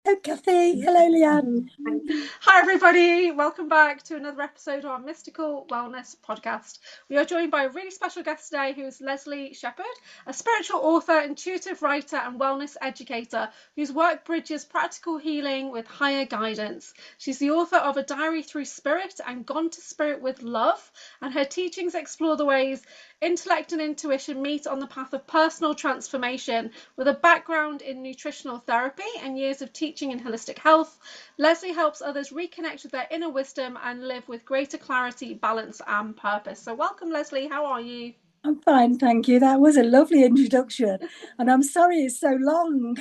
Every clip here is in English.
Hello, Kathy. Hello, Leanne. Hi, everybody. Welcome back to another episode of our Mystical Wellness podcast. We are joined by a really special guest today who is Lesley Shepherd, a spiritual author, intuitive writer, and wellness educator whose work bridges practical healing with higher guidance. She's the author of A Diary Through Spirit and Gone to Spirit with Love, and her teachings explore the ways intellect and intuition meet on the path of personal transformation. With a background in nutritional therapy and years of teaching in holistic health, Lesley helps others reconnect with their inner wisdom and live with greater clarity, balance, and purpose. So welcome, Lesley. How are you? I'm fine, thank you. That was a lovely introduction. And I'm sorry it's so long.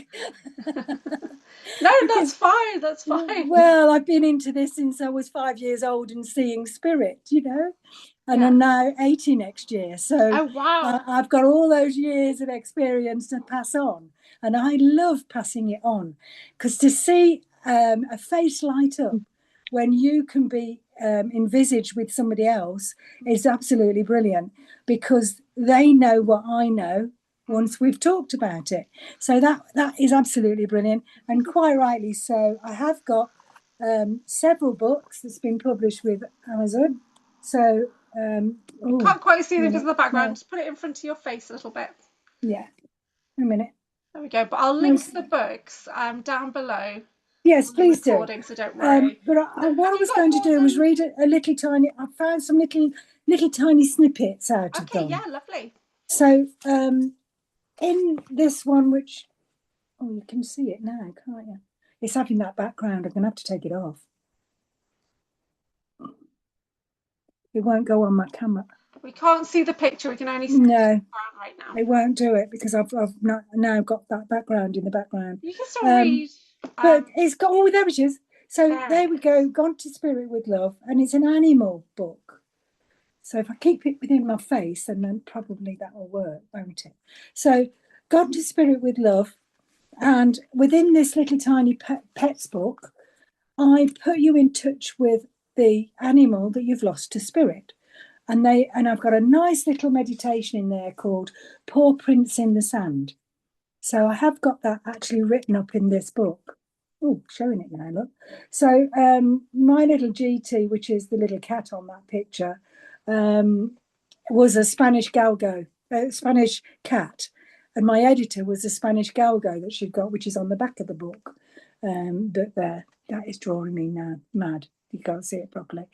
No, Because, that's fine. That's fine. well, I've been into this since I was 5 years old and seeing spirit. And Yeah. I'm now 80 next year. So Oh, wow. I've got all those years of experience to pass on. And I love passing it on because to see a face light up when you can be envisaged with somebody else is absolutely brilliant because they know what I know once we've talked about it. So that is absolutely brilliant and quite rightly so. I have got several books that's been published with Amazon. So oh, Can't quite see a them because minute. of the background. No, Just put it in front of your face a little bit. yeah, a minute. There we go. But I'll No, link the books down below yes, on the please do. recording, so don't worry. But So what have I you was got going to more do was than... read a little tiny. I found some little tiny snippets out of Okay, yeah, them. lovely. So in this one, which you can see it now, can't you? It's having that background. I'm going to have to take it off. It won't go on my camera. We can't see the picture. We can only see the No, background right now. it won't do it because I've not, now got that background in the background. You can still Um, read. but it's got, oh, there it is. So There it there we is. go, Gone to Spirit with Love, and it's an animal book. So if I keep it within my face, then probably that will work, won't it? So Gone to Spirit with Love, and within this little tiny pets book, I put you in touch with the animal that you've lost to spirit. And I've got a nice little meditation in there called Paw Prints in the Sand. So I have got that actually written up in this book. Oh, showing it now, look. So my little GT, which is the little cat on that picture, um, was a Spanish galgo, a Spanish cat. And my editor was a Spanish galgo that she'd got, which is on the back of the book. That is drawing me now mad. You can't see it properly.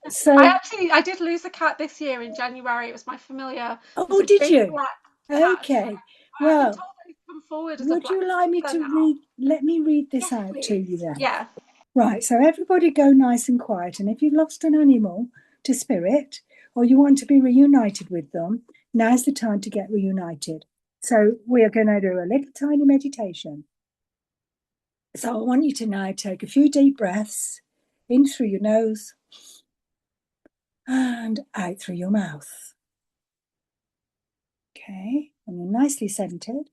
So, I did lose a cat this year in January. It was my familiar. It was oh, a did big you? black cat. So Okay. I've been Well, told that he's come forward as a would black you like me panther to now. read? Let me read this Yes, out to you please. then. Yeah. Right. So, everybody go nice and quiet. And if you've lost an animal to spirit or you want to be reunited with them, now's the time to get reunited. So, we are going to do a little tiny meditation. So, I want you to now take a few deep breaths in through your nose and out through your mouth. Okay. And you're nicely centered.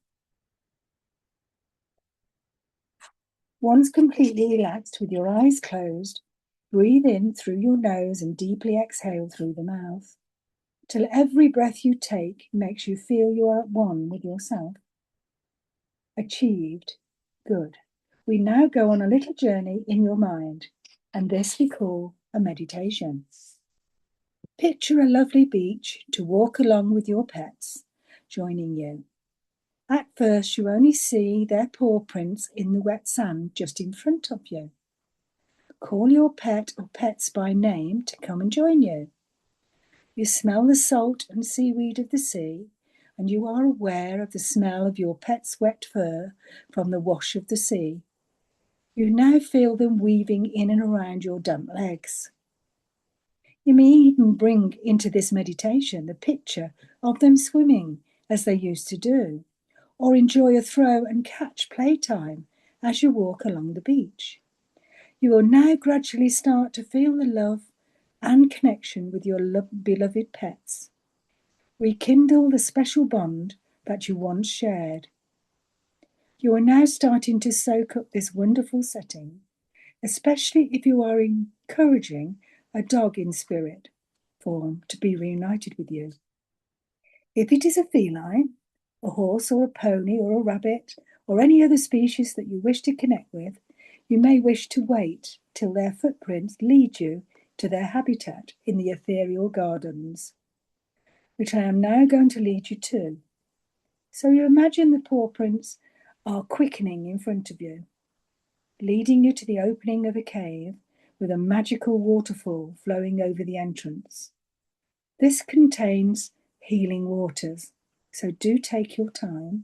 Once completely relaxed with your eyes closed, breathe in through your nose and deeply exhale through the mouth, till every breath you take makes you feel you are at one with yourself. Achieved. Good. We now go on a little journey in your mind, and this we call a meditation. Picture a lovely beach to walk along with your pets, joining you. At first, you only see their paw prints in the wet sand just in front of you. Call your pet or pets by name to come and join you. You smell the salt and seaweed of the sea, and you are aware of the smell of your pet's wet fur from the wash of the sea. You now feel them weaving in and around your damp legs. You may even bring into this meditation the picture of them swimming as they used to do, or enjoy a throw and catch playtime as you walk along the beach. You will now gradually start to feel the love and connection with your beloved pets. Rekindle the special bond that you once shared. You are now starting to soak up this wonderful setting, especially if you are encouraging a dog in spirit form to be reunited with you. If it is a feline, a horse or a pony or a rabbit or any other species that you wish to connect with, you may wish to wait till their footprints lead you to their habitat in the ethereal gardens, which I am now going to lead you to. So you imagine the paw prints are quickening in front of you, leading you to the opening of a cave with a magical waterfall flowing over the entrance. This contains healing waters, so do take your time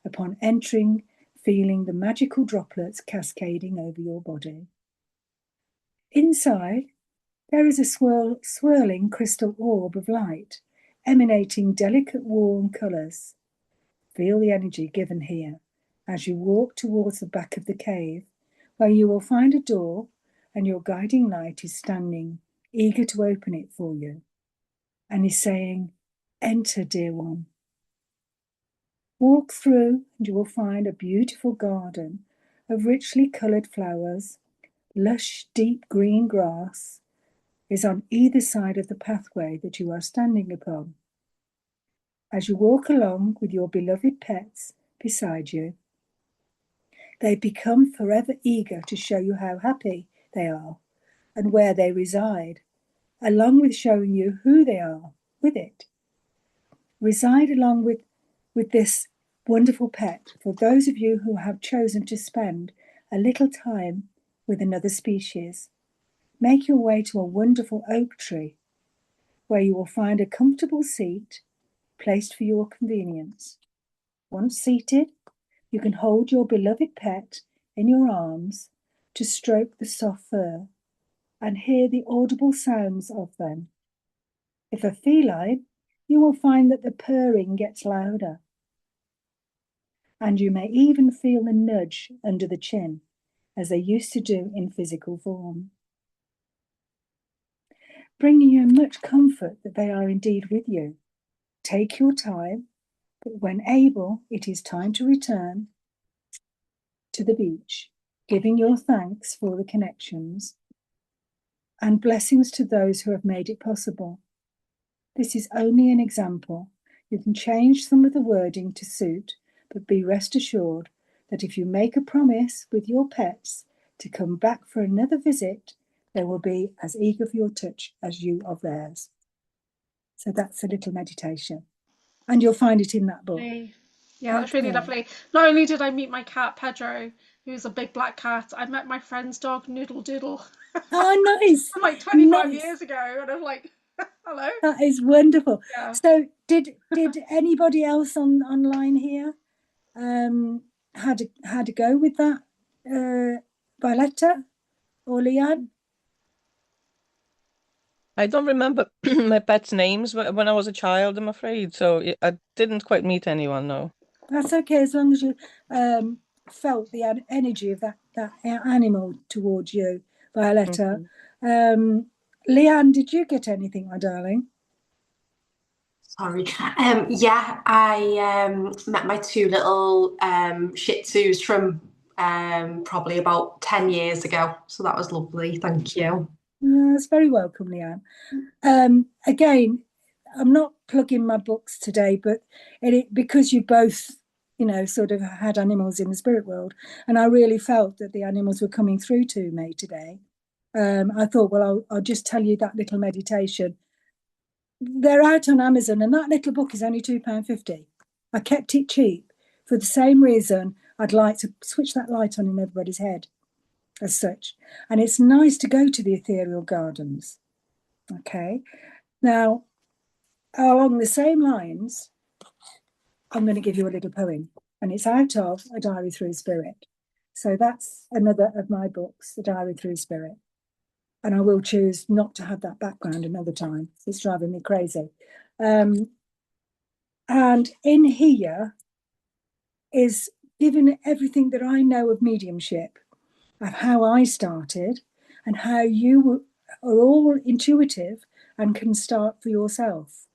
upon entering, feeling the magical droplets cascading over your body. Inside, there is a swirling crystal orb of light, emanating delicate warm colours. Feel the energy given here as you walk towards the back of the cave, where you will find a door and your guiding light is standing, eager to open it for you, and is saying, "Enter, dear one." Walk through and you will find a beautiful garden of richly coloured flowers. Lush, deep green grass is on either side of the pathway that you are standing upon. As you walk along with your beloved pets beside you, they become forever eager to show you how happy they are and where they reside, along with showing you who they are with it. Reside along with this wonderful pet for those of you who have chosen to spend a little time with another species. Make your way to a wonderful oak tree where you will find a comfortable seat placed for your convenience. Once seated, you can hold your beloved pet in your arms to stroke the soft fur and hear the audible sounds of them. If a feline, you will find that the purring gets louder, and you may even feel the nudge under the chin, as they used to do in physical form, bringing you much comfort that they are indeed with you. Take your time, but when able, it is time to return to the beach, giving your thanks for the connections and blessings to those who have made it possible. This is only an example. You can change some of the wording to suit, but be rest assured that if you make a promise with your pets to come back for another visit, they will be as eager for your touch as you of theirs. So that's a little meditation. And you'll find it in that book. Yeah, that's really lovely. Not only did I meet my cat, Pedro, who's a big black cat, I met my friend's dog, Noodle Doodle. Oh, nice. From like 25 years ago. And I'm like, hello. That is wonderful. Yeah. So did anybody else online here had a go with that, Violetta or Leanne? I don't remember my pets' names when I was a child, I'm afraid. So I didn't quite meet anyone, no. That's okay, as long as you felt the energy of that animal towards you, Violetta. Leanne, did you get anything, my darling? Sorry. Yeah, I met my two little Shih Tzus from probably about 10 years ago. So that was lovely. Thank you. Yes, very welcome, Leanne. Again, I'm not plugging my books today, but because you both, sort of had animals in the spirit world, and I really felt that the animals were coming through to me today. I thought, well, I'll just tell you that little meditation. They're out on Amazon, and that little book is only £2.50. I kept it cheap for the same reason I'd like to switch that light on in everybody's head as such. And it's nice to go to the ethereal gardens. Okay. Now, along the same lines, I'm going to give you a little poem, and it's out of A Diary Through Spirit. So that's another of my books, The Diary Through Spirit. And I will choose not to have that background another time. It's driving me crazy. And in here is given everything that I know of mediumship, of how I started, and how you are all intuitive and can start for yourself.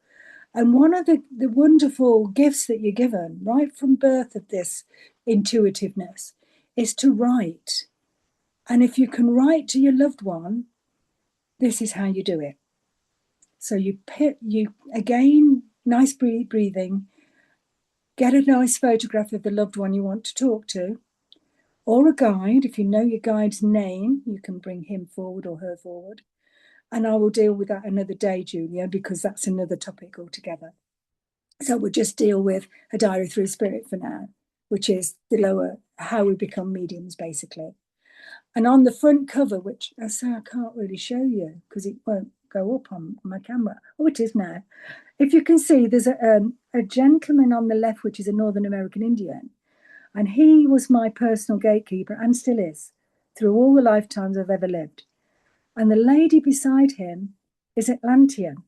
And one of the wonderful gifts that you're given right from birth of this intuitiveness is to write. And if you can write to your loved one, this is how you do it. So you again, nice breathing, Get a nice photograph of the loved one you want to talk to, or a guide. If you know your guide's name, you can bring him forward or her forward. And I will deal with that another day, Julia, because that's another topic altogether. So we'll just deal with a diary through spirit for now, which is the lower, how we become mediums, basically. And on the front cover, which I say I can't really show you because it won't go up on my camera. Oh, it is now. If you can see, there's a gentleman on the left, which is a Northern American Indian. And he was my personal gatekeeper and still is through all the lifetimes I've ever lived. And the lady beside him is Atlantean.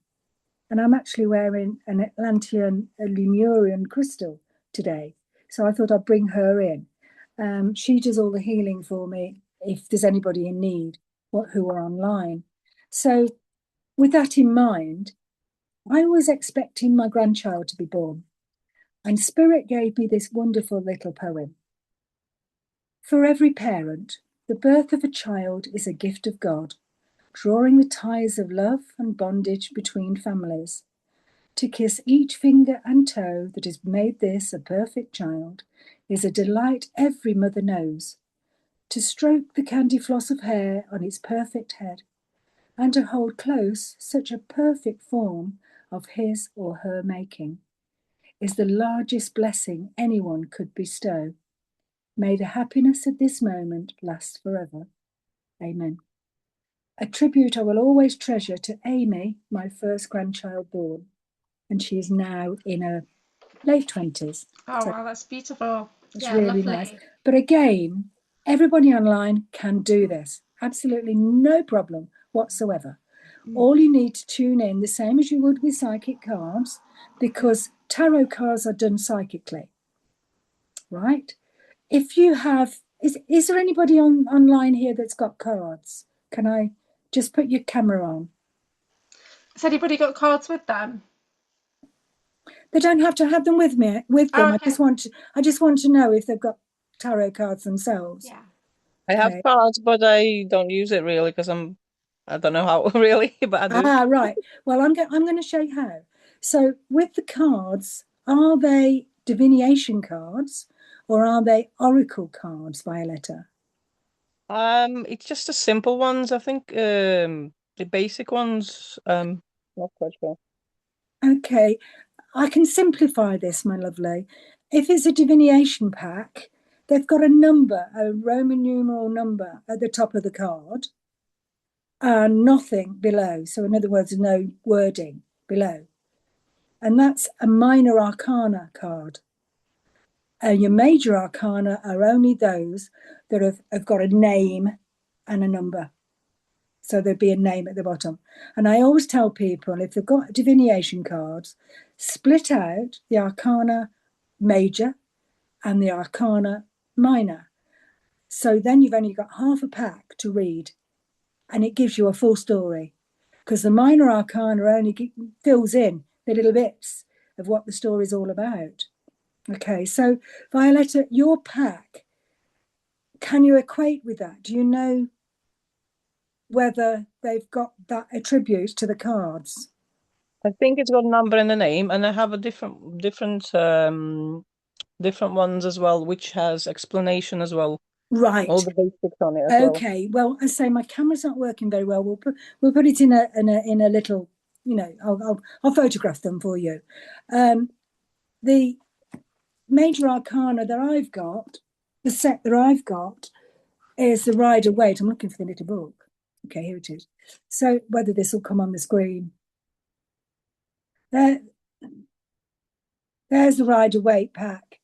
And I'm actually wearing an Atlantean Lemurian crystal today. So I thought I'd bring her in. She does all the healing for me if there's anybody in need who are online. So with that in mind, I was expecting my grandchild to be born. And Spirit gave me this wonderful little poem. For every parent, the birth of a child is a gift of God, drawing the ties of love and bondage between families. To kiss each finger and toe that has made this a perfect child is a delight every mother knows. To stroke the candy floss of hair on its perfect head, and to hold close such a perfect form of his or her making, is the largest blessing anyone could bestow. May the happiness of this moment last forever. Amen. A tribute I will always treasure to Amy, my first grandchild born. And she is now in her late 20s. Oh, so wow, that's beautiful. it's Yeah, really lovely. nice. But again, everybody online can do this. Absolutely no problem whatsoever. All you need to tune in, the same as you would with psychic cards, because tarot cards are done psychically, right? If you have, is there anybody online here that's got cards? Can I just put your camera on? Has anybody got cards with them? They don't have to have them with them. Okay. I just want to know if they've got tarot cards themselves. Yeah. I have Okay. cards, but I don't use it really because I don't know how really, but I do. Ah, right. Well, I'm going to show you how. So with the cards, are they divination cards or are they oracle cards, Violetta? It's just the simple ones. I think the basic ones. Not quite sure. Okay, I can simplify this, my lovely. If it's a divination pack, they've got a number, a Roman numeral number at the top of the card, and nothing below. So in other words, no wording below. And that's a minor arcana card. Your major arcana are only those that have got a name and a number. So there'd be a name at the bottom. And I always tell people, if they've got divination cards, split out the arcana major and the arcana minor. So then you've only got half a pack to read, and it gives you a full story, because the minor arcana only fills in the little bits of what the story is all about. Okay, so Violetta, your pack, can you equate with that? Do you know whether they've got that attribute to the cards? I think it's got a number and a name, and I have a different ones as well, which has explanation as well. Right. All the basics on it as well. Okay. Well, I say my camera's not working very well. We'll put it in a little, I'll photograph them for you. The major arcana that I've got, the set that I've got, is the Rider-Waite. I'm looking for the little book. Okay, here it is. So whether this will come on the screen. There's the Rider-Waite pack.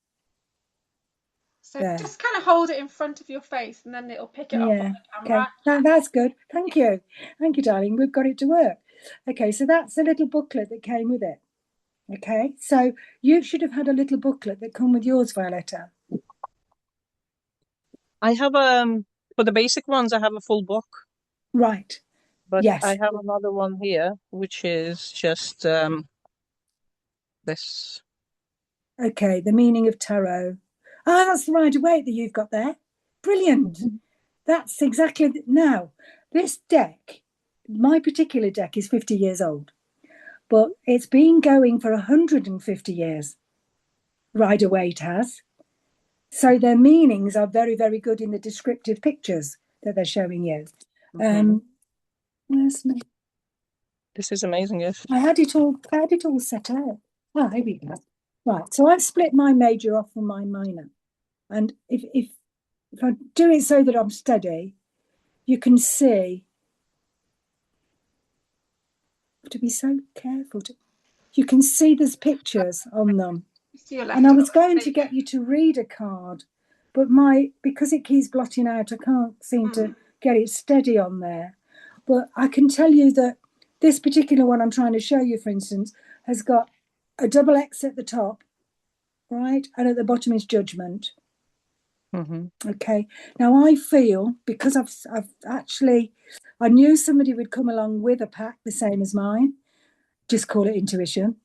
So there. just kind of hold it in front of your face and then it'll pick it up on the camera. Okay, that's good. Thank you, darling. We've got it to work. Okay, so that's the little booklet that came with it. Okay, so you should have had a little booklet that come with yours, Violetta. I have for the basic ones, I have a full book. Right. But yes. I have another one here, which is just this. Okay, the meaning of tarot. Ah, that's the Rider-Waite that you've got there. Brilliant. That's exactly now. This deck, my particular deck, is 50 years old, but it's been going for 150 years. Rider-Waite has. So their meanings are very, very good in the descriptive pictures that they're showing you. Where's my... This is amazing, yes. I had it all set out. Oh, here we go. Right, so I've split my major off from my minor. And if I do it so that I'm steady, you can see, I have to be so careful. You can see there's pictures on them. And I was going to get you to read a card, but because it keeps blotting out, I can't seem to get it steady on there. But I can tell you that this particular one I'm trying to show you, for instance, has got a double X at the top, right? And at the bottom is judgment. Okay. Now I feel, because I've actually, I knew somebody would come along with a pack the same as mine. Just call it intuition.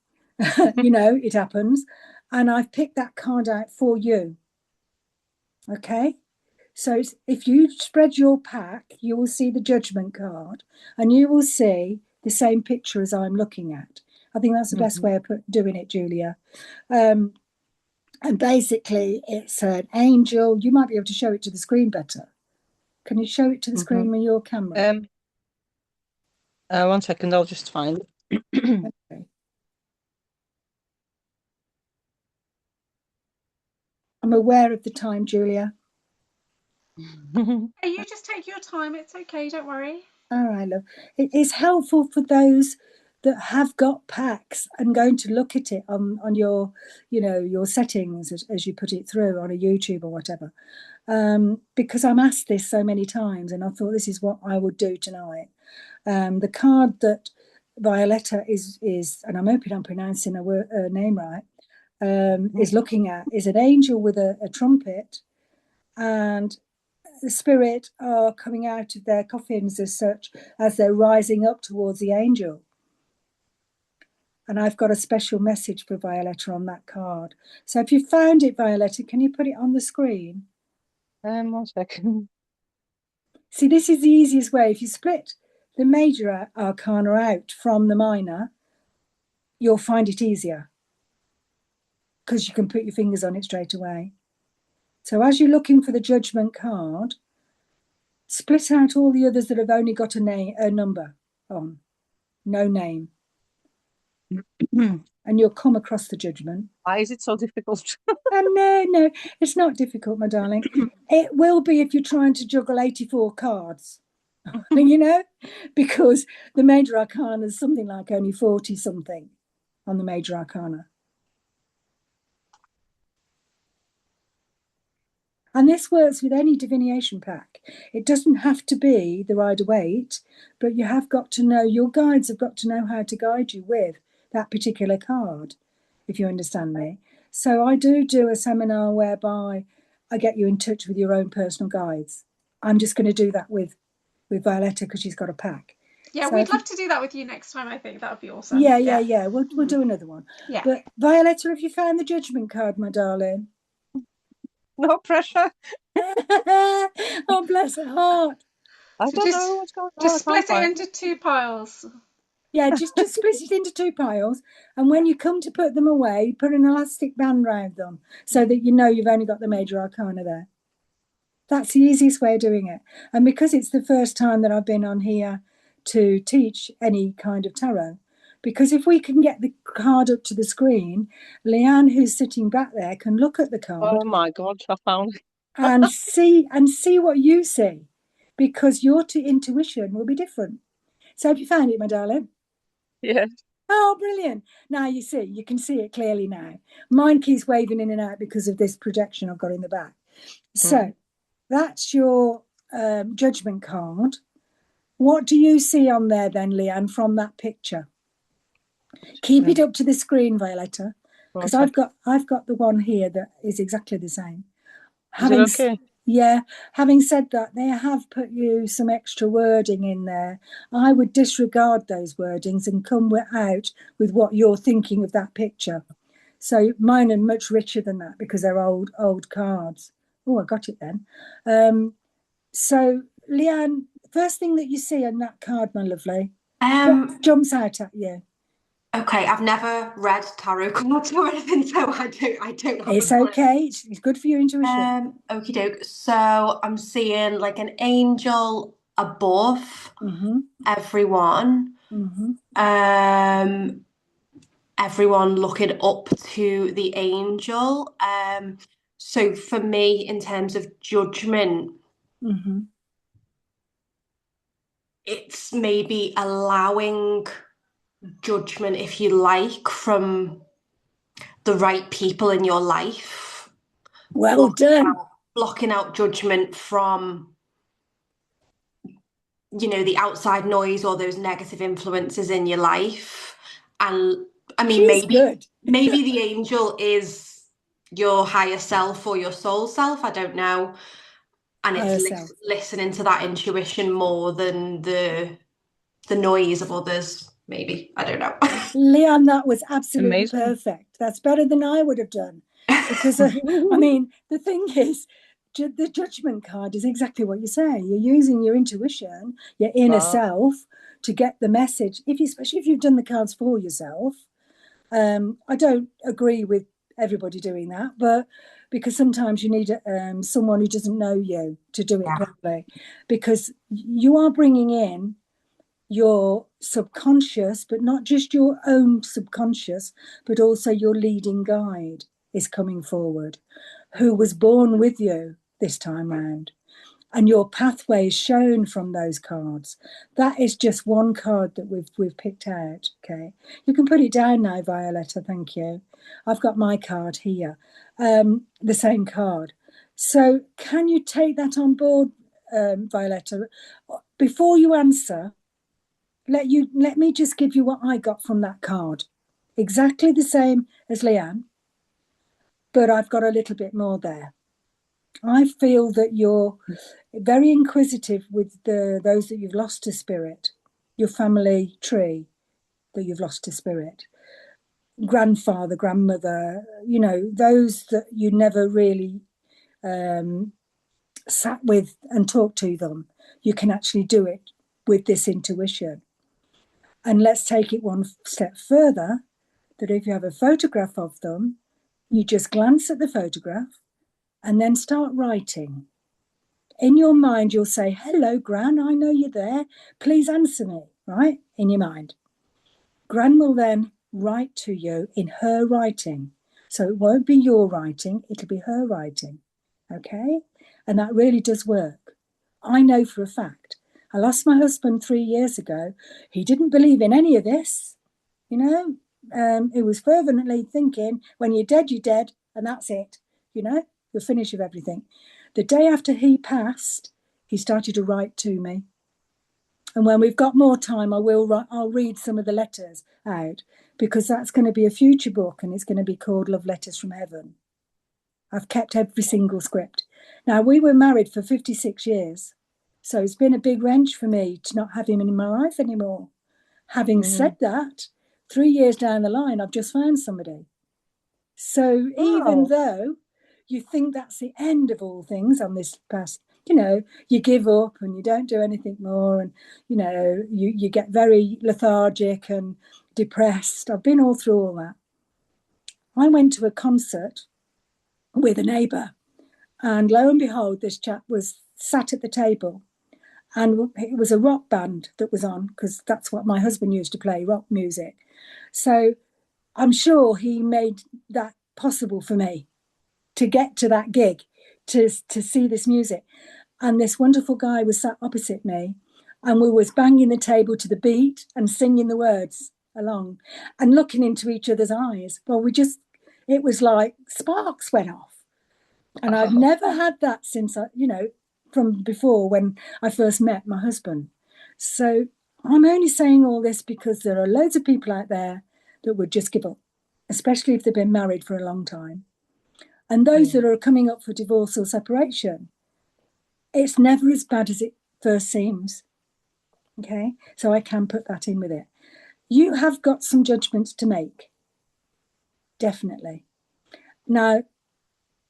You know, it happens. And I've picked that card out for you. Okay. So if you spread your pack, you will see the judgment card and you will see the same picture as I'm looking at. I think that's the best way of doing it, Julia. And basically, it's an angel. You might be able to show it to the screen better. Can you show it to the screen with your camera? 1 second, I'll just find it. Okay. I'm aware of the time, Julia. Hey, you just take your time. It's okay. Don't worry. All right, love. It is helpful for those that have got packs and going to look at it on your, you know, your settings as you put it through on a YouTube or whatever. Because I'm asked this so many times, and I thought this is what I would do tonight. The card that Violetta is, and I'm hoping I'm pronouncing her name right, is looking at is an angel with a trumpet, and the spirit are coming out of their coffins as such as they're rising up towards the angel. And I've got a special message for Violetta on that card. So if you found it, Violetta, can you put it on the screen? 1 second. See, this is the easiest way. If you split the major arcana out from the minor, you'll find it easier because you can put your fingers on it straight away. So as you're looking for the judgment card, split out all the others that have only got a number on, no name. And you'll come across the judgment. Why is it so difficult? No, it's not difficult, my darling. It will be if you're trying to juggle 84 cards, you know, because the major arcana is something like only 40 something on the major arcana. And this works with any divination pack. It doesn't have to be the Rider-Waite, but you have got to know, your guides have got to know how to guide you with that particular card, if you understand me. So I do a seminar whereby I get you in touch with your own personal guides. I'm just going to do that with Violetta because she's got a pack. Yeah, so we'd love to do that with you next time. I think that would be awesome. Yeah. We'll do another one. Yeah. But Violetta, have you found the judgment card, my darling? No pressure. Oh, bless her heart. I don't know what's going on. Just split it into 2 piles. Yeah, just split it into 2 piles. And when you come to put them away, put an elastic band around them so that you know you've only got the major arcana there. That's the easiest way of doing it. And because it's the first time that I've been on here to teach any kind of tarot, because if we can get the card up to the screen, Leanne, who's sitting back there, can look at the card. Oh my God, I found it. and see what you see, because your intuition will be different. So have you found it, my darling? Yes. Oh, brilliant. Now you see, you can see it clearly now. Mine keeps waving in and out because of this projection I've got in the back. So that's your judgment card. What do you see on there then, Leanne, from that picture? Keep it up to the screen, Violetta, because I've got the one here that is exactly the same. Is it okay? Yeah. Having said that, they have put you some extra wording in there. I would disregard those wordings and come out with what you're thinking of that picture. So mine are much richer than that because they're old cards. Oh, I got it then. So, Leanne, first thing that you see on that card, my lovely, what jumps out at you? Okay, I've never read tarot cards or anything, so I don't have It's a clue. okay. It's good for your intuition. Okie doke. So I'm seeing like an angel above Mm-hmm. everyone. Mm-hmm. Everyone looking up to the angel. So for me, in terms of judgment, Mm-hmm. it's maybe allowing judgment, if you like, from the right people in your life. Well done. Blocking out judgment from, the outside noise or those negative influences in your life. And I mean, She's good. maybe the angel is your higher self or your soul self, I don't know. And Higher it's self. listening to that intuition more than the noise of others, maybe. I don't know. Leanne, that was absolutely Amazing. perfect. That's better than I would have done. Because, I mean, the thing is, the judgment card is exactly what you say. You're using your intuition, your inner self, to get the message. Especially if you've done the cards for yourself. I don't agree with everybody doing that, but because sometimes you need someone who doesn't know you to do it properly, because you are bringing in your subconscious, but not just your own subconscious, but also your leading guide is coming forward, who was born with you this time round. And your pathway is shown from those cards. That is just one card that we've picked out. Okay, you can put it down now, Violetta. Thank you. I've got my card here, the same card. So can you take that on board, Violetta? Before you answer, let me just give you what I got from that card. Exactly the same as Leanne, but I've got a little bit more there. I feel that you're very inquisitive with those that you've lost to spirit, your family tree that you've lost to spirit, grandfather, grandmother, those that you never really sat with and talked to them. You can actually do it with this intuition. And let's take it one step further, that if you have a photograph of them, you just glance at the photograph and then start writing. In your mind, you'll say, hello, Gran, I know you're there. Please answer me, right? In your mind. Gran will then write to you in her writing. So it won't be your writing, it'll be her writing. Okay? And that really does work. I know for a fact. I lost my husband 3 years ago. He didn't believe in any of this, He was fervently thinking, when you're dead, and that's it. You're finished with everything. The day after he passed, he started to write to me. And when we've got more time, I'll read some of the letters out, because that's going to be a future book, and it's going to be called Love Letters from Heaven. I've kept every single script. Now, we were married for 56 years, so it's been a big wrench for me to not have him in my life anymore. Having said that, 3 years down the line, I've just found somebody. So even though you think that's the end of all things on this past, you give up and you don't do anything more, and, you get very lethargic and depressed. I've been all through all that. I went to a concert with a neighbour, and lo and behold, this chap was sat at the table, and it was a rock band that was on, because that's what my husband used to play, rock music. So I'm sure he made that possible for me to get to that gig, to see this music. And this wonderful guy was sat opposite me, and we was banging the table to the beat and singing the words along and looking into each other's eyes. Well, it was like sparks went off. And I've never had that since, from before when I first met my husband. So I'm only saying all this because there are loads of people out there that would just give up, especially if they've been married for a long time. And those that are coming up for divorce or separation, it's never as bad as it first seems. Okay, so I can put that in with it. You have got some judgments to make, definitely. Now,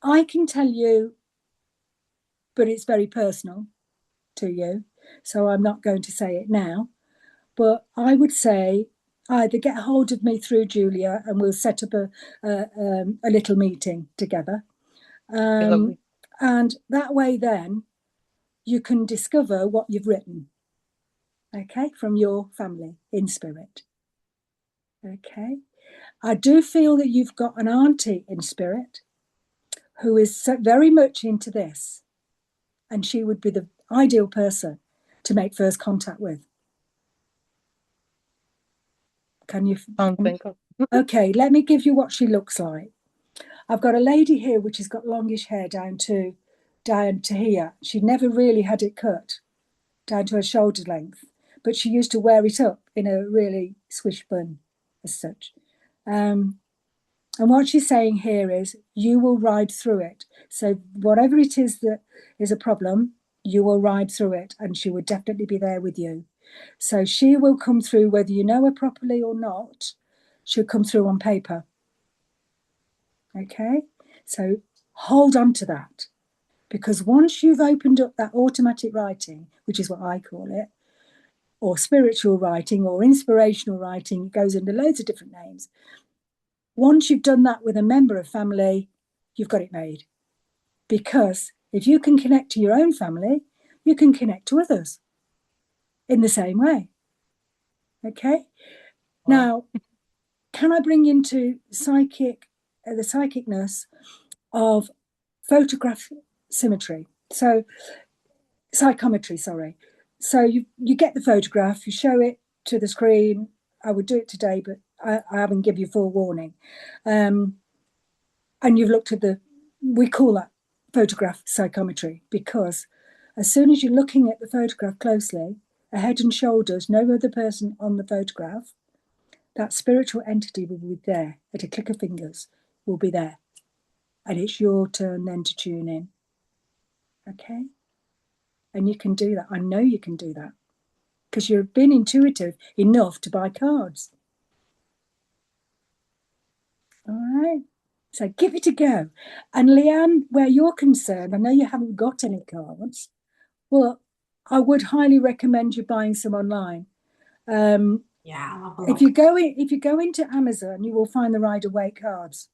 I can tell you, but it's very personal to you, so I'm not going to say it now. But I would say either get hold of me through Julia and we'll set up a little meeting together. Lovely. And that way then you can discover what you've written, okay, from your family in spirit. Okay. I do feel that you've got an auntie in spirit who is so very much into this, and she would be the ideal person to make first contact with. Can you? Can't think of. Okay, let me give you what she looks like. I've got a lady here which has got longish hair down to here. She never really had it cut down to her shoulder length, but she used to wear it up in a really swish bun as such. And what she's saying here is you will ride through it. So whatever it is that is a problem, you will ride through it, and she will definitely be there with you. So she will come through whether you know her properly or not. She'll come through on paper. Okay? So hold on to that, because once you've opened up that automatic writing, which is what I call it, or spiritual writing or inspirational writing, it goes under loads of different names. Once you've done that with a member of family, you've got it made. Because if you can connect to your own family, you can connect to others in the same way. Okay? Now, can I bring into the psychicness of photograph symmetry? So, psychometry, sorry. So you get the photograph, you show it to the screen. I would do it today, but I haven't given you forewarning. And you've looked at we call that photograph psychometry, because as soon as you're looking at the photograph closely, a head and shoulders, no other person on the photograph, that spiritual entity will be there at a click of fingers, will be there. And it's your turn then to tune in. Okay? And you can do that. I know you can do that, because you've been intuitive enough to buy cards. All right? So give it a go. And Leanne, where you're concerned, I know you haven't got any cards. Well, I would highly recommend you buying some online. Yeah. If you go into Amazon, you will find the Rider-Waite cards.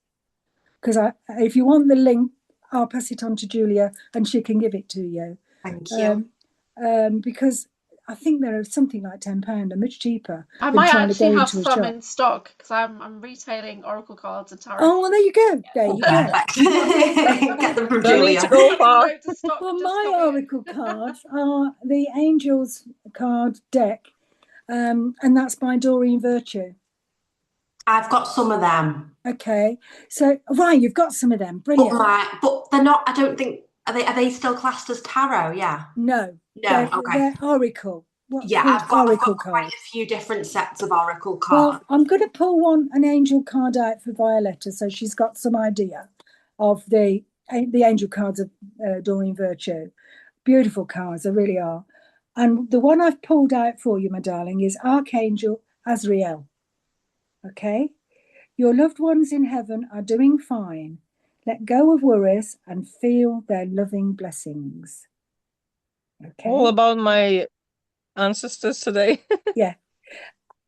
Because if you want the link, I'll pass it on to Julia and she can give it to you. Thank you. Because I think they're something like £10, are much cheaper. I might actually have some in stock, because I'm retailing oracle cards and tarot. Oh, well, there you go. There you go. Get them from Don't need Julia. to go far. Well, my oracle cards are the Angels card deck, and that's by Doreen Virtue. I've got some of them. Okay, so right, you've got some of them. Brilliant. But they're not. I don't think. Are they still classed as tarot? Yeah. No. Okay. They're oracle. I've got oracle quite cards. a few different sets of oracle cards. Well, I'm going to pull an angel card out for Violetta, so she's got some idea of the angel cards of Doreen Virtue. Beautiful cards, they really are. And the one I've pulled out for you, my darling, is Archangel Azrael. Okay? Your loved ones in heaven are doing fine. Let go of worries and feel their loving blessings. Okay? All about my ancestors today. Yeah.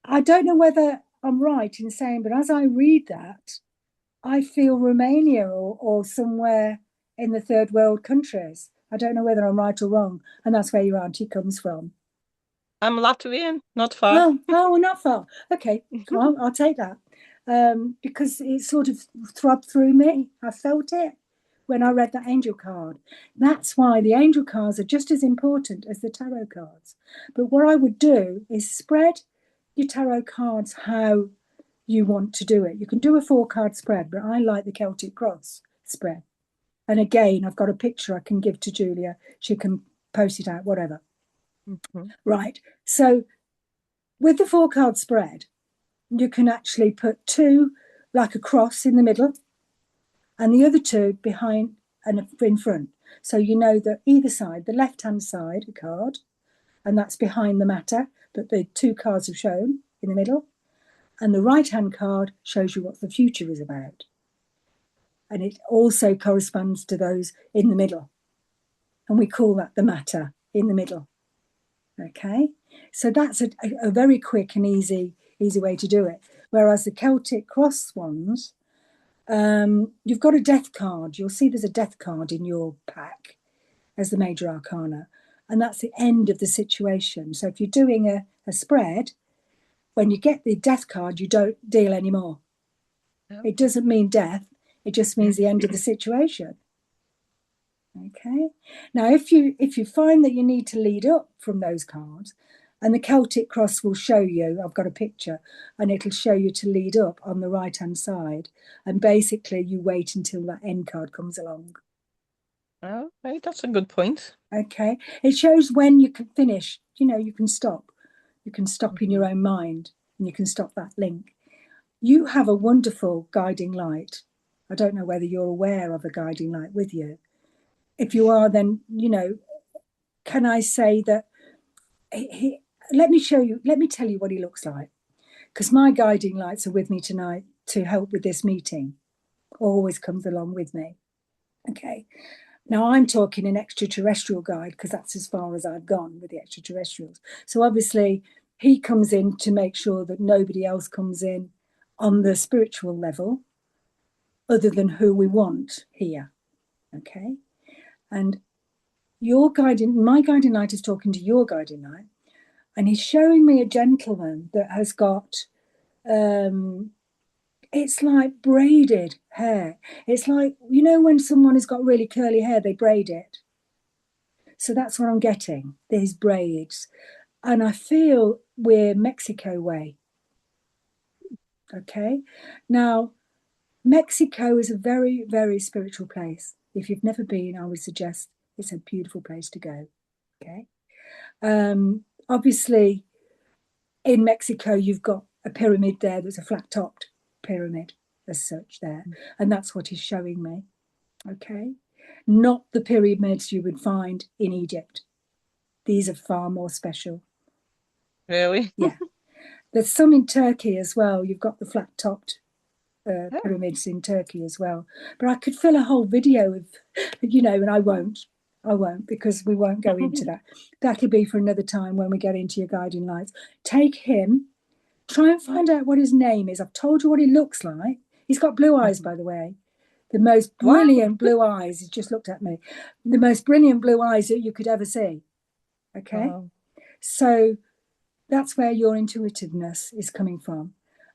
I don't know whether I'm right in saying, but as I read that, I feel Romania or somewhere in the third world countries. I don't know whether I'm right or wrong. And that's where your auntie comes from. I'm Latvian, not far. Oh, not far. Okay, I'll take that. Because it sort of throbbed through me. I felt it when I read that angel card. That's why the angel cards are just as important as the tarot cards. But what I would do is spread your tarot cards how you want to do it. You can do a 4-card spread, but I like the Celtic Cross spread. And again, I've got a picture I can give to Julia. She can post it out, whatever. Mm-hmm. Right. So with the 4-card spread, you can actually put 2 like a cross in the middle and the other 2 behind and in front. So you know that either side, the left-hand side, a card, and that's behind the matter that the 2 cards have shown in the middle. And the right-hand card shows you what the future is about. And it also corresponds to those in the middle. And we call that the matter in the middle. Okay? So that's a very quick and easy easy way to do it. Whereas the Celtic cross ones, you've got a death card. You'll see there's a death card in your pack as the major arcana, and that's the end of the situation. So if you're doing a spread, when you get the death card, you don't deal anymore. Yeah. It doesn't mean death. It just means the end of the situation. Okay. Now, if you find that you need to lead up from those cards, and the Celtic cross will show you, I've got a picture, and it'll show you to lead up on the right-hand side. And basically, you wait until that end card comes along. Oh, right, that's a good point. Okay. It shows when you can finish. You know, you can stop. You can stop in your own mind, and you can stop that link. You have a wonderful guiding light. I don't know whether you're aware of a guiding light with you. If you are, then, you know, can I say that let me tell you what he looks like, because my guiding lights are with me tonight to help with this meeting. Always comes along with me. Okay. Now I'm talking an extraterrestrial guide, because that's as far as I've gone with the extraterrestrials. So obviously he comes in to make sure that nobody else comes in on the spiritual level other than who we want here. Okay. And my guiding light is talking to your guiding light, and he's showing me a gentleman that has got, it's like braided hair. It's like, you know, when someone has got really curly hair, they braid it. So that's what I'm getting, these braids. And I feel we're Mexico way. Okay. Now, Mexico is a very, very spiritual place. If you've never been, I would suggest it's a beautiful place to go. Okay. Obviously, in Mexico, you've got a pyramid there. There's a flat-topped pyramid as such there. And that's what he's showing me. Okay. Not the pyramids you would find in Egypt. These are far more special. Really? Yeah. There's some in Turkey as well. You've got the flat-topped pyramids in Turkey as well. But I could fill a whole video of, you know, and I won't, because we won't go into that. That'll be for another time when we get into your guiding lights. Take him, try and find out what his name is. I've told you what he looks like. He's got blue eyes, by the way. The most brilliant blue eyes. He's just looked at me. The most brilliant blue eyes that you could ever see. Okay? Wow. So that's where your intuitiveness is coming from.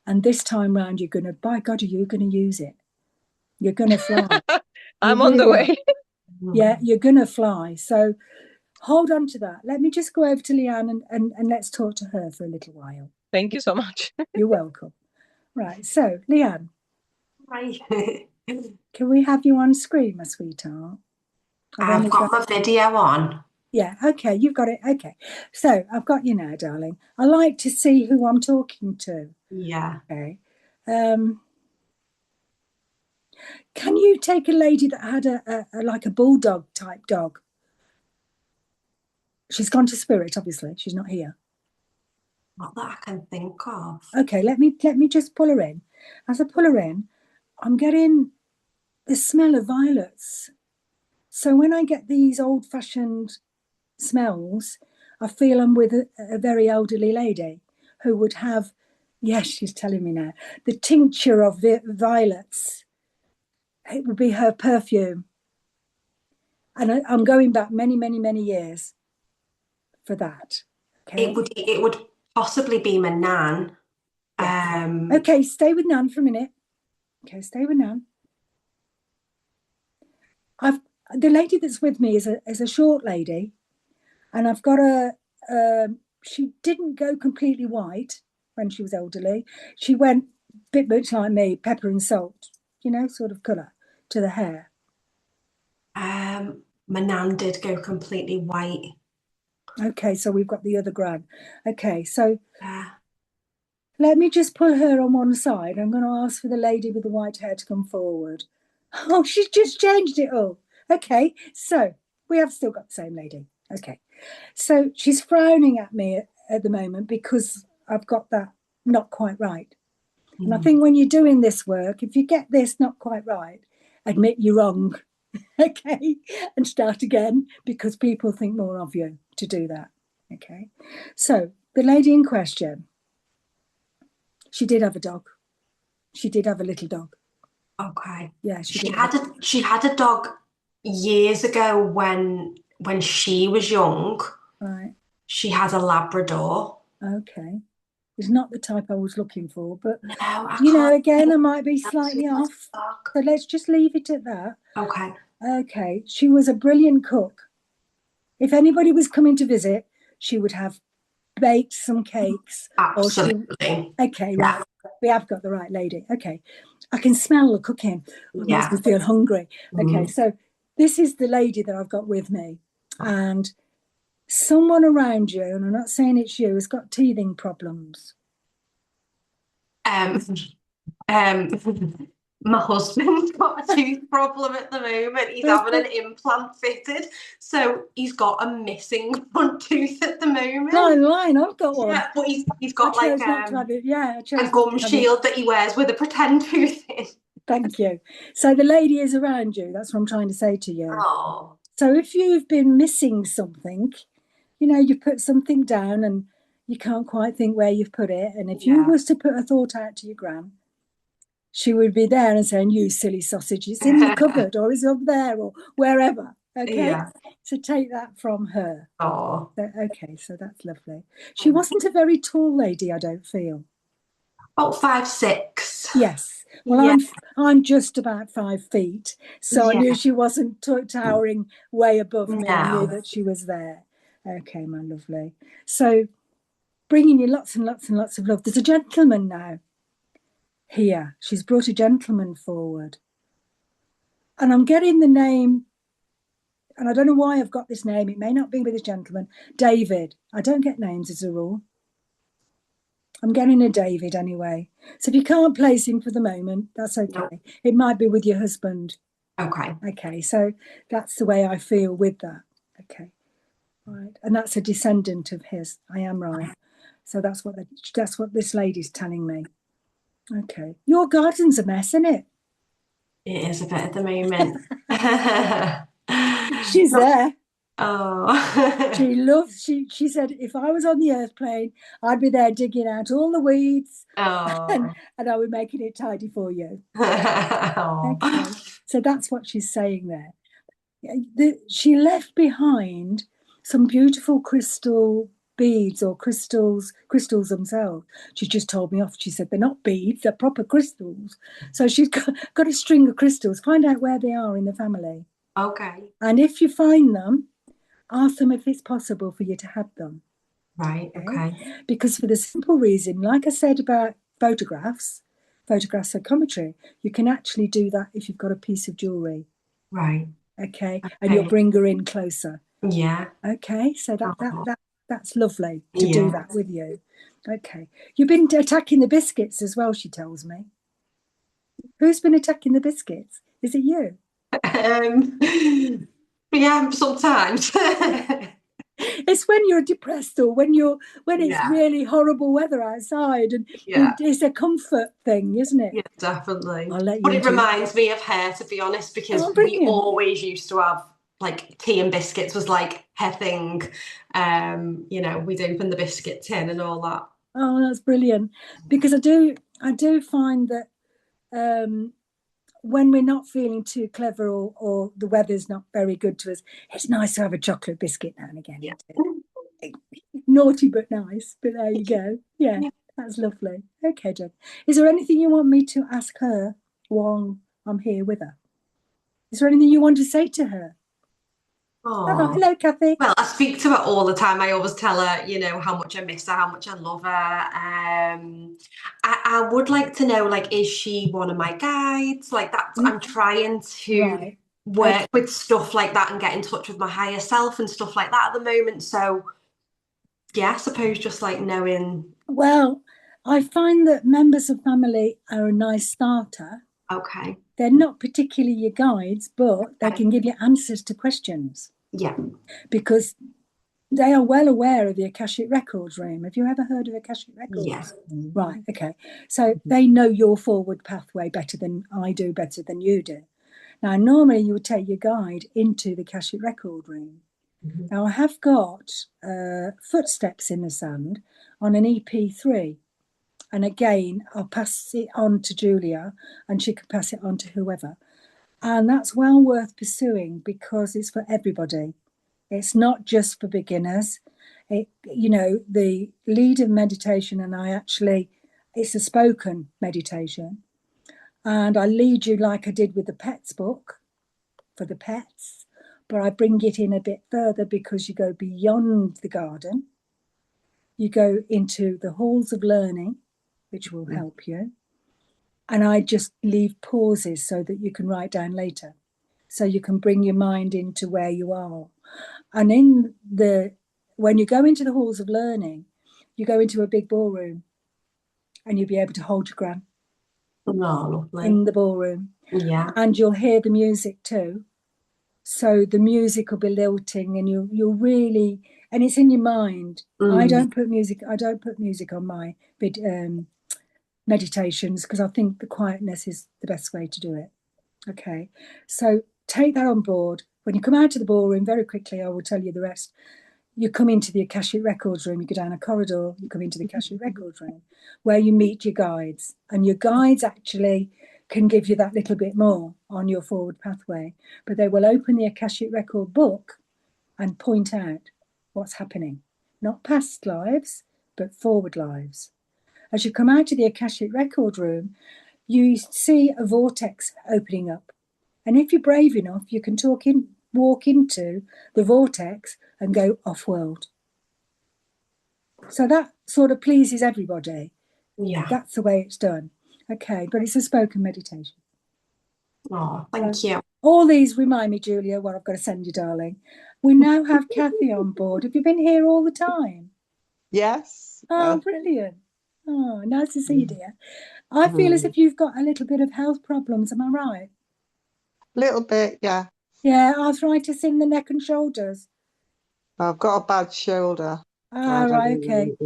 And this time round, you're going to, by God, you're going to use it. You're going to fly. I'm on the way. Yeah, you're going to fly. So hold on to that. Let me just go over to Leanne and let's talk to her for a little while. Thank you so much. You're welcome. Right. So, Leanne. Hi. Can we have you on screen, my sweetheart? I've got my video on. Yeah, okay, you've got it. Okay. So I've got you now, darling. I like to see who I'm talking to. Yeah. Okay. Can you take a lady that had a like a bulldog type dog? She's gone to spirit, obviously. She's not here. Not that I can think of. Okay, let me just pull her in. As I pull her in, I'm getting the smell of violets. So when I get these old-fashioned smells, I feel I'm with a very elderly lady who would have, yes, she's telling me now, the tincture of violets. It would be her perfume. And I'm going back many, many, many years for that. Okay. It would possibly be my nan. Yes. Okay, stay with Nan for a minute. Okay, stay with Nan. The lady that's with me is a short lady, and I've got she didn't go completely white when she was elderly. She went a bit much like me, pepper and salt, you know, sort of colour to the hair. My nan did go completely white. Okay, so we've got the other gran. Okay, so let me just pull her on one side. I'm going to ask for the lady with the white hair to come forward. Oh, she's just changed it all. Okay, so we have still got the same lady. Okay, so she's frowning at me at the moment because I've got that not quite right. And I think when you're doing this work, if you get this not quite right, admit you're wrong. Okay, and start again, because people think more of you to do that. Okay, so the lady in question, She did have a dog. She did have a little dog. Okay. Yeah, She had a dog years ago when she was young. Right. She had a Labrador. Okay. It's not the type I was looking for, but No, I you know, can't again, I might be think slightly that's off. a dog. So let's just leave it at that. Okay. Okay. She was a brilliant cook. If anybody was coming to visit, she would have baked some cakes. Absolutely. Okay, Yeah. right. We have got the right lady. Okay. I can smell the cooking. It makes me feel hungry. Okay, so this is the lady that I've got with me. And someone around you, and I'm not saying it's you, has got teething problems. My husband's got a tooth problem at the moment. He's having an implant fitted, so he's got a missing front tooth at the moment. Line, I've got one. Yeah, but he's got like a gum shield that he wears with a pretend tooth in. Thank you. So the lady is around you. That's what I'm trying to say to you. Oh. So if you've been missing something, you know, you put something down and you can't quite think where you've put it. And if you was to put a thought out to your gran, she would be there and saying, you silly sausage, it's in the cupboard or it's up there or wherever. Okay. Yeah. So take that from her. Oh. So, okay. So that's lovely. She wasn't a very tall lady, I don't feel. About 5'6". Yes. Well, I'm just about 5 feet. So I knew she wasn't towering way above me. I knew that she was there. Okay, my lovely. So bringing you lots and lots and lots of love. There's a gentleman now here. She's brought a gentleman forward. And I'm getting the name, and I don't know why I've got this name. It may not be with this gentleman. David. I don't get names as a rule. I'm getting a David anyway. So if you can't place him for the moment, that's okay. Nope. It might be with your husband. Okay. Okay, so that's the way I feel with that. Okay. Right. And that's a descendant of his. I am right. So that's what this lady's telling me. Okay. Your garden's a mess, isn't it? It is a bit at the moment. She's there. Oh. She said, if I was on the earth plane, I'd be there digging out all the weeds and I would making it tidy for you. Okay. So that's what she's saying there. She left behind some beautiful crystal beads or crystals themselves. She just told me off. She said, they're not beads, they're proper crystals. So she's got a string of crystals. Find out where they are in the family. Okay. And if you find them, ask them if it's possible for you to have them. Right, okay. Because for the simple reason, like I said about photographs psychometry, you can actually do that if you've got a piece of jewellery. Right. Okay. And you'll bring her in closer. Yeah. Okay, so that's lovely to do that with you. Okay. You've been attacking the biscuits as well, she tells me. Who's been attacking the biscuits? Is it you? Yeah, sometimes. It's when you're depressed or when it's really horrible weather outside, and it's a comfort thing, isn't it? Yeah, definitely. I'll let you. But it reminds me of her, to be honest, because we always used to have like tea and biscuits was like her thing. You know, we'd open the biscuit tin and all that. Oh, that's brilliant. Because I do find that when we're not feeling too clever or the weather's not very good to us, it's nice to have a chocolate biscuit now and again. Yeah. Naughty but nice, but there you go. Yeah, that's lovely. Okay, Jen. Is there anything you want me to ask her while I'm here with her? Is there anything you want to say to her? Oh, hello, Kathy. Well, I speak to her all the time. I always tell her, you know, how much I miss her, how much I love her. I would like to know, like, is she one of my guides? Like, that's I'm trying to work with stuff like that and get in touch with my higher self and stuff like that at the moment. So, yeah, I suppose just like knowing. Well, I find that members of family are a nice starter. Okay. They're not particularly your guides, but they can give you answers to questions. Yeah. Because they are well aware of the Akashic Records room. Have you ever heard of Akashic Records? Yes. Right, okay. So they know your forward pathway better than I do, better than you do. Now, normally you would take your guide into the Akashic Record room. Now, I have got footsteps in the sand on an EP3. And again, I'll pass it on to Julia and she can pass it on to whoever. And that's well worth pursuing because it's for everybody. It's not just for beginners. The lead of meditation, and it's a spoken meditation. And I lead you like I did with the pets book for the pets, but I bring it in a bit further because you go beyond the garden. You go into the halls of learning, which will help you. And I just leave pauses so that you can write down later. So you can bring your mind into where you are. And when you go into the halls of learning, you go into a big ballroom and you'll be able to hold your gran in the ballroom. Yeah. And you'll hear the music too. So the music will be lilting and you'll really, and it's in your mind. I don't put music on my meditations because I think the quietness is the best way to do it. Okay, so take that on board. When you come out of the ballroom, very quickly, I will tell you the rest. You come into the Akashic Records room, you go down a corridor, you come into the Akashic Records room where you meet your guides. And your guides actually can give you that little bit more on your forward pathway. But they will open the Akashic Record book and point out what's happening. Not past lives, but forward lives. As you come out of the Akashic Record room, you see a vortex opening up. And if you're brave enough, you can walk into the vortex and go off-world. So that sort of pleases everybody. Yeah. That's the way it's done. Okay, but it's a spoken meditation. Oh, thank you. All these remind me, Julia, what I've got to send you, darling. We now have Kathy on board. Have you been here all the time? Yes. Oh, brilliant. Oh, nice to see you, dear. I feel as if you've got a little bit of health problems. Am I right? A little bit, yeah. Yeah, arthritis in the neck and shoulders. I've got a bad shoulder. Right, okay.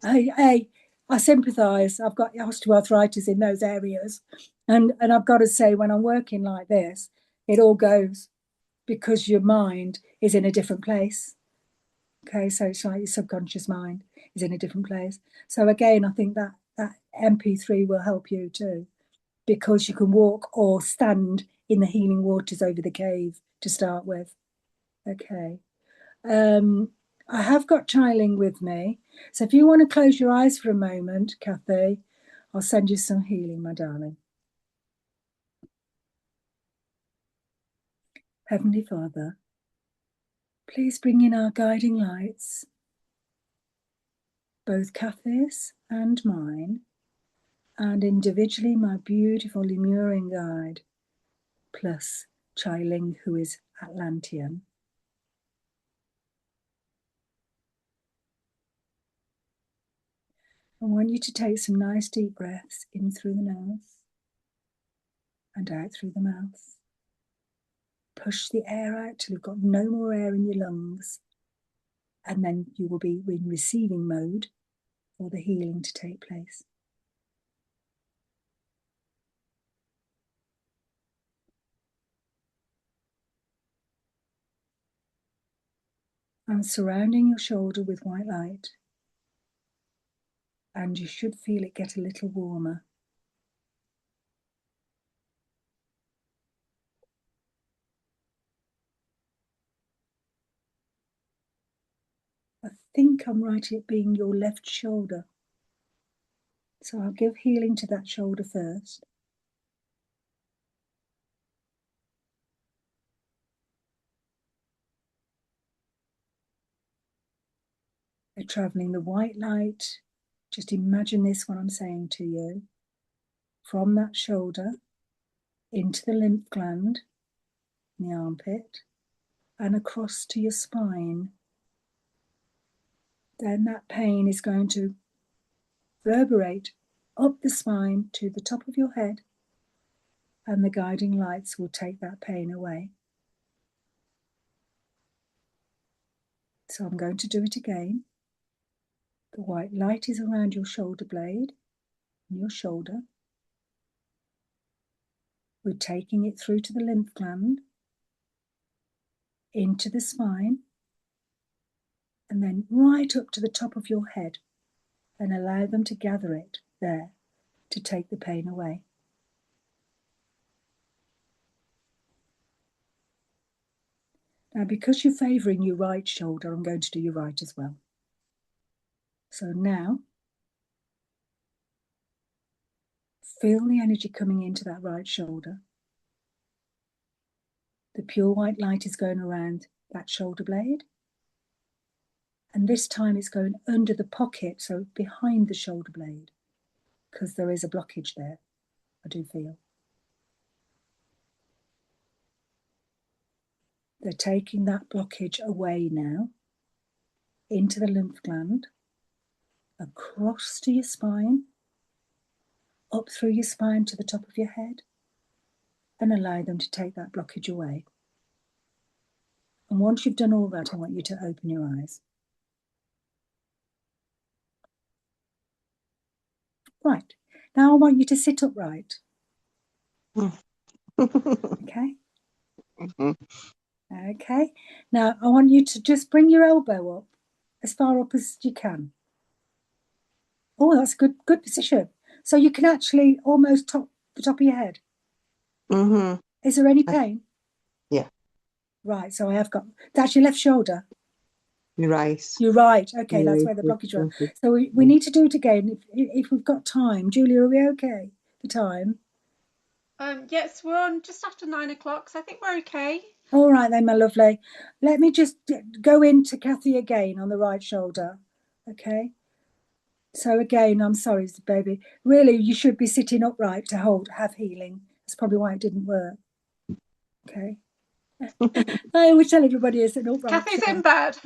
Hey, I sympathise. I've got osteoarthritis in those areas. And I've got to say, when I'm working like this, it all goes because your mind is in a different place. Okay, so it's like your subconscious mind is in a different place. So again, I think that MP3 will help you too, because you can walk or stand in the healing waters over the cave to start with. Okay. I have got Chiling with me. So if you want to close your eyes for a moment, Kathy, I'll send you some healing, my darling. Heavenly Father, please bring in our guiding lights, both Kathy's and mine, and individually my beautiful Lemurian guide, plus Chiling, who is Atlantean. I want you to take some nice deep breaths in through the nose and out through the mouth. Push the air out till you've got no more air in your lungs, and then you will be in receiving mode for the healing to take place. I'm surrounding your shoulder with white light, and you should feel it get a little warmer. I think I'm right at it being your left shoulder. So I'll give healing to that shoulder first. They're traveling the white light. Just imagine this when I'm saying to you. From that shoulder into the lymph gland, in the armpit, and across to your spine. Then that pain is going to reverberate up the spine to the top of your head, and the guiding lights will take that pain away. So I'm going to do it again. The white light is around your shoulder blade and your shoulder. We're taking it through to the lymph gland, into the spine, and then right up to the top of your head, and allow them to gather it, there to take the pain away. Now, because you're favouring your right shoulder, I'm going to do your right as well. So now, feel the energy coming into that right shoulder. The pure white light is going around that shoulder blade. And this time it's going under the pocket, so behind the shoulder blade, because there is a blockage there, I do feel. They're taking that blockage away now, into the lymph gland, across to your spine, up through your spine to the top of your head, and allow them to take that blockage away. And once you've done all that, I want you to open your eyes. Right, now I want you to sit upright. Okay? Okay, now I want you to just bring your elbow up, as far up as you can. Oh, that's a good position. So you can actually almost top the top of your head. Is there any pain? Yeah. Right, so I have got, that's your left shoulder. You're right. You're right. Okay, that's where the blockage was. So we need to do it again if we've got time. Julia, are we okay? The time? Yes, we're on just after 9 o'clock, so I think we're okay. All right then, my lovely. Let me just go into Kathy again on the right shoulder. Okay. So again, I'm sorry, baby. Really, you should be sitting upright to have healing. That's probably why it didn't work. Okay. I always tell everybody it's an upright. Kathy's in bed.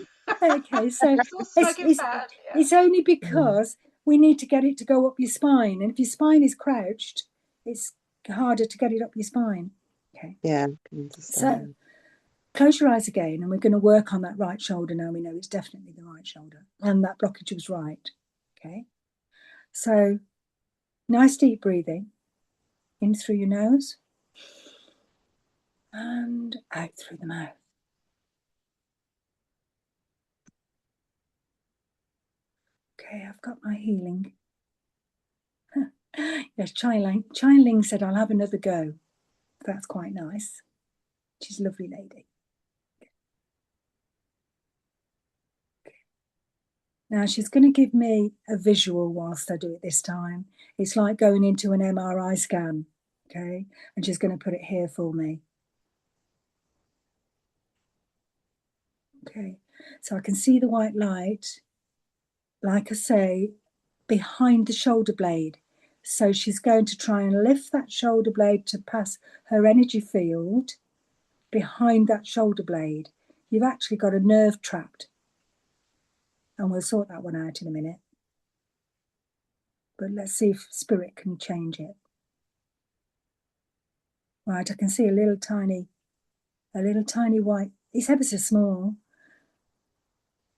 Okay, so She's all snug in bed. Yeah. it's only because we need to get it to go up your spine. And if your spine is crouched, it's harder to get it up your spine. Okay. Yeah, I can understand. So close your eyes again, and we're going to work on that right shoulder now. We know it's definitely the right shoulder, and that blockage was right. Okay. So nice deep breathing in through your nose and out through the mouth. Okay, I've got my healing. Yes, Chai-Ling said, I'll have another go. That's quite nice. She's a lovely lady. Okay. Now she's going to give me a visual whilst I do it this time. It's like going into an MRI scan, okay? And she's going to put it here for me. Okay, so I can see the white light, like I say, behind the shoulder blade. So she's going to try and lift that shoulder blade to pass her energy field behind that shoulder blade. You've actually got a nerve trapped. And we'll sort that one out in a minute. But let's see if spirit can change it. Right, I can see a little tiny white, it's ever so small.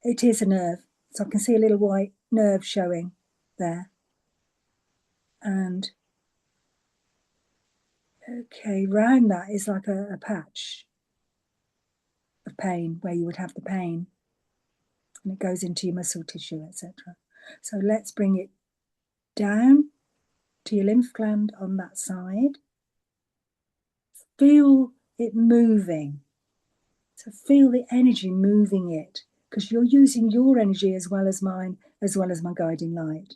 It is a nerve. So I can see a little white nerve showing there. And okay, round that is like a patch of pain where you would have the pain, and it goes into your muscle tissue, etc. So let's bring it down to your lymph gland on that side. Feel it moving. So feel the energy moving it, because you're using your energy as well as mine, as well as my guiding light.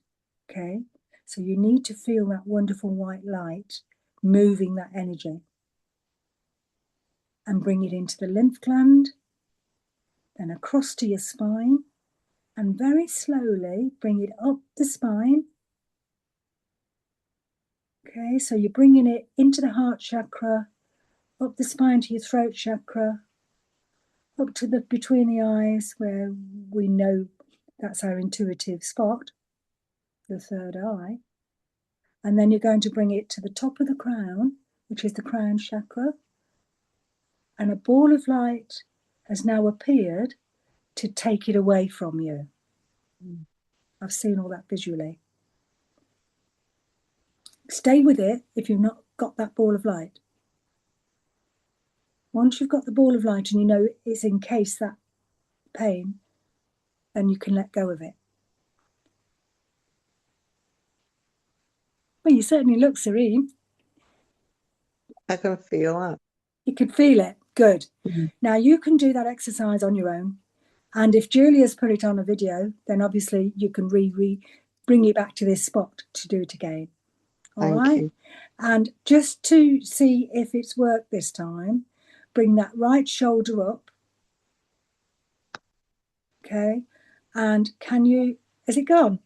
Okay, so you need to feel that wonderful white light moving that energy, and bring it into the lymph gland, then across to your spine, and very slowly bring it up the spine. Okay, so you're bringing it into the heart chakra, up the spine to your throat chakra, up to the between the eyes, where we know that's our intuitive spot, the third eye. And then you're going to bring it to the top of the crown, which is the crown chakra. And a ball of light has now appeared to take it away from you. I've seen all that visually. Stay with it if you've not got that ball of light. Once you've got the ball of light and you know it's encased that pain, then you can let go of it. Well, you certainly look serene. I can feel that. You can feel it. Good. Mhm. Now you can do that exercise on your own. And if Julia's put it on a video, then obviously you can bring you back to this spot to do it again. All Thank right. you. And just to see if it's worked this time, bring that right shoulder up. Okay. And has it gone?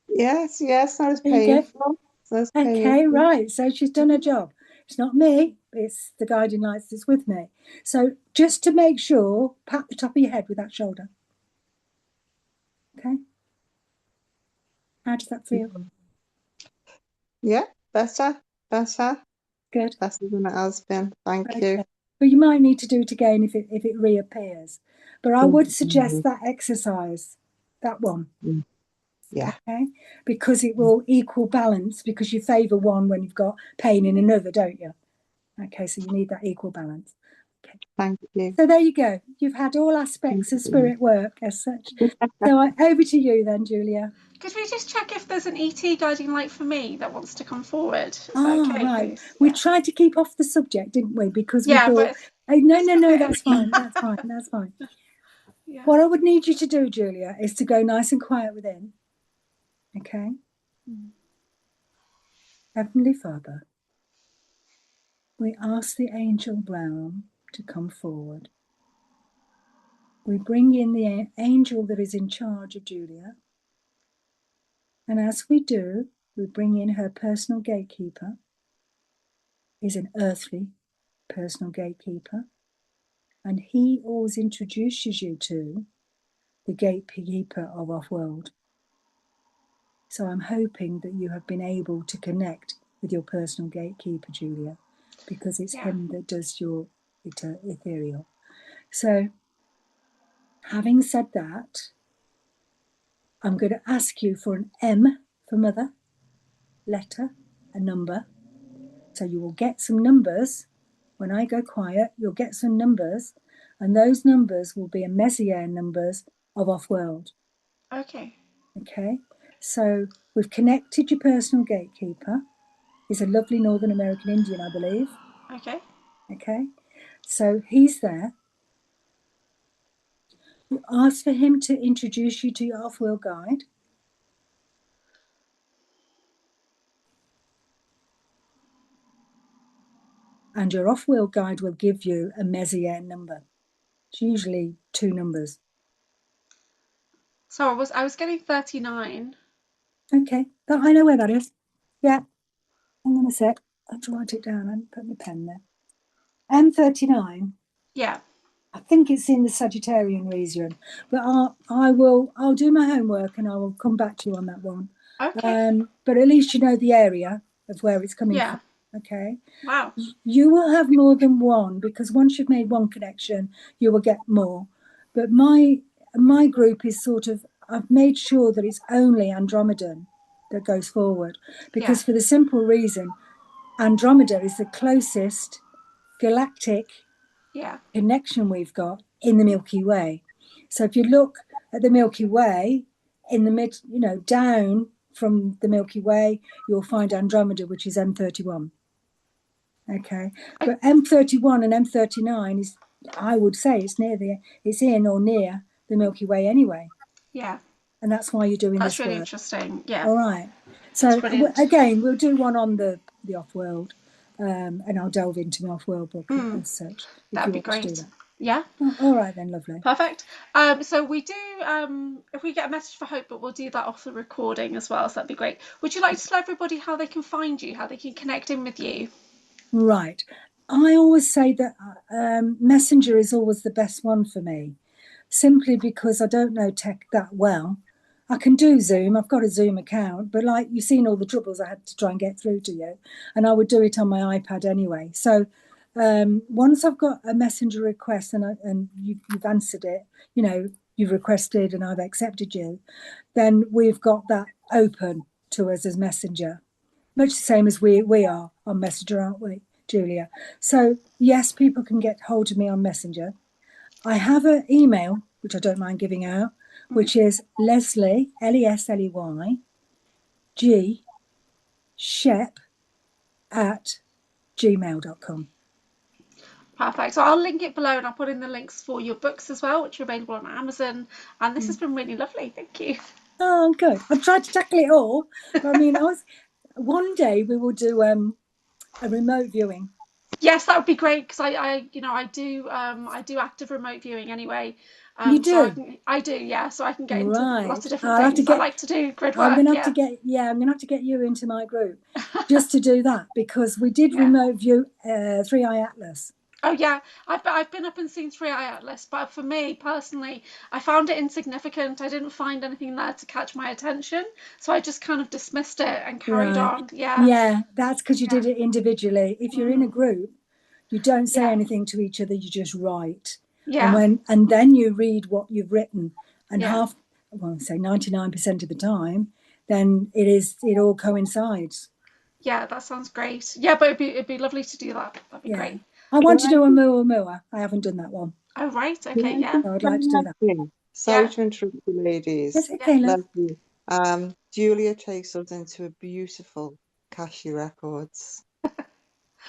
Yes, that was There you go. painful. That's Okay, painful. right. So she's done her job. It's not me, it's the guiding lights that's with me. So just to make sure, pat the top of your head with that shoulder. Okay. How does that feel? Yeah, better. Good. Better than it has been. Thank Okay. you. But you might need to do it again if it reappears. But I would suggest Mhm. that exercise, that one. Yeah. Okay, because it will equal balance, because you favour one when you've got pain in another, don't you? Okay, so you need that equal balance. Okay, Thank you. so there you go. You've had all aspects of spirit work as such. So over to you then, Julia. Could we just check if there's an ET guiding light for me that wants to come forward? Is that okay, Right. please? We Yeah. tried to keep off the subject, didn't we? Because we Yeah, thought, but no, okay. that's fine. That's fine. Yeah. What I would need you to do, Julia, is to go nice and quiet within. Okay. Heavenly Father, we ask the angel realm to come forward. We bring in the angel that is in charge of Julia. And as we do, we bring in her personal gatekeeper, is an earthly personal gatekeeper. And he always introduces you to the gatekeeper of off-world. So I'm hoping that you have been able to connect with your personal gatekeeper, Julia, because it's him that does your ethereal. So having said that, I'm going to ask you for an M for mother, letter, a number. So you will get some numbers. When I go quiet, you'll get some numbers, and those numbers will be a Messier numbers of off-world. Okay. Okay, so we've connected your personal gatekeeper. He's a lovely Northern American Indian, I believe. Okay. Okay, so he's there. You ask for him to introduce you to your off-world guide. And your off-world guide will give you a Messier number. It's usually 2 numbers. So I was getting 39. Okay, I know where that is. Yeah, hang on a sec. I'll write it down and put my pen there. M39. Yeah. I think it's in the Sagittarian region, but I'll do my homework and I will come back to you on that one. Okay. But at least you know the area of where it's coming from. Okay. Wow. You will have more than one, because once you've made one connection, you will get more. But my group is sort of, I've made sure that it's only Andromedan that goes forward, because for the simple reason, Andromeda is the closest galactic connection we've got in the Milky Way. So if you look at the Milky Way in the down from the Milky Way, you'll find Andromeda, which is M31. Okay, but M31 and M39 is, I would say, it's in or near the Milky Way anyway. Yeah. And that's why you're doing this work. That's really interesting. Yeah. All right. So again, we'll do one on the off-world, and I'll delve into my off-world book as such. That'd be great. To do that. Yeah. Oh, all right then, lovely. Perfect. So we do, if we get a message for Hope, but we'll do that off the recording as well, so that'd be great. Would you like to tell everybody how they can find you, how they can connect in with you? Right. I always say that Messenger is always the best one for me, simply because I don't know tech that well. I can do Zoom. I've got a Zoom account, but like you've seen all the troubles I had to try and get through to you, and I would do it on my iPad anyway. So once I've got a Messenger request and you've answered it, you've requested and I've accepted you, then we've got that open to us as Messenger. Much the same as we are on Messenger, aren't we, Julia? So yes, people can get hold of me on Messenger. I have an email, which I don't mind giving out, which is Lesley, Lesley, G, shep@gmail.com. Perfect. So I'll link it below, and I'll put in the links for your books as well, which are available on Amazon. And this has been really lovely. Thank you. Oh, good. I've tried to tackle it all, but I mean, one day we will do a remote viewing. Yes, that would be great, because I do active remote viewing anyway. You do? So I do, yeah. So I can get into lots of different things. I like to do grid work. I'm gonna have to get you into my group just to do that, because we did remote view 3i Atlas. Oh yeah, I've been up and seen 3i Atlas, but for me personally, I found it insignificant. I didn't find anything there to catch my attention, so I just kind of dismissed it and carried on. Yeah, that's because you did it individually. If you're in a group, you don't say anything to each other, you just write. And then you read what you've written, and say 99% of the time, then it all coincides. Yeah, that sounds great. Yeah, but it'd be lovely to do that. That'd be great. I want to do a Mua. I haven't done that one. Oh right, okay, yeah. So I'd like to do that. Sorry to interrupt you, ladies. It's okay, love. Lesley, Julia takes us into a beautiful Akashic records.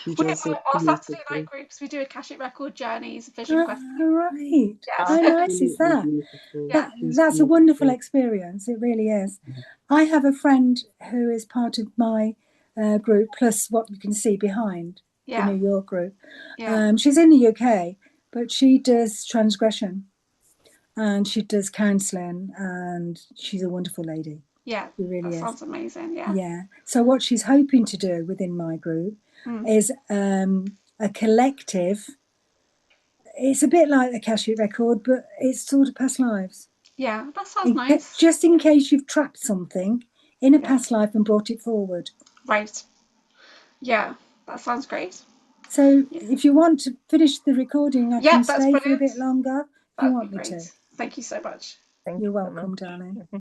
She does it Our Saturday beautifully. night groups, we do Akashic record journeys, vision quests. Right. Yes. How nice is that? That's a wonderful experience. It really is. I have a friend who is part of my group, plus what you can see behind the New York group. She's in the UK, but she does transgression and she does counselling, and she's a wonderful lady. Yeah, she really that is. Sounds amazing. Yeah. So what she's hoping to do within my group is a collective. It's a bit like the Akashic record, but it's sort of past lives. Yeah, that sounds nice. Just in case you've trapped something in a past life and brought it forward. Right. Yeah, that sounds great. So if you want to finish the recording, I can stay brilliant. for a bit longer if you want me to. Thank you so much. You're welcome, darling.